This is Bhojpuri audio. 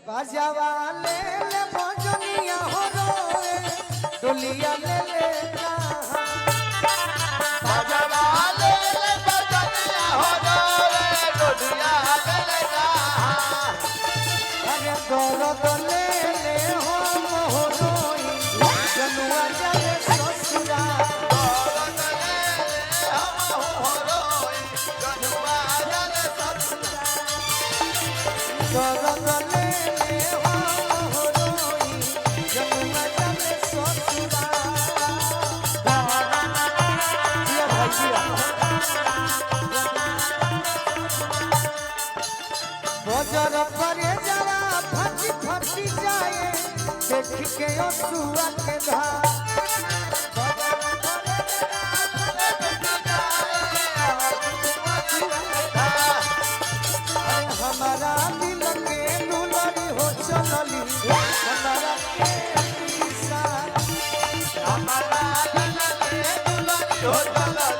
बाजावा ले ले भजनिया हो रोए डोलिया ले ले बाजावा ले ले भजनिया हो रोए डोलिया ले ले अरे दर्द ले ले हो रोई जनुआ जाले ससुरा दर्द ले ले हम हो रोई जनुआ जाले ससुरा दर्द ले ले हो रोई जनुआ जाले ससुरा ये भजिया बजर परे जरा फटी फटी जाए देख के असुआ के धार हमारा दिल के दुलड़ी हो चलली हमारा के हमारा दिल के दुलड़ी हो चलली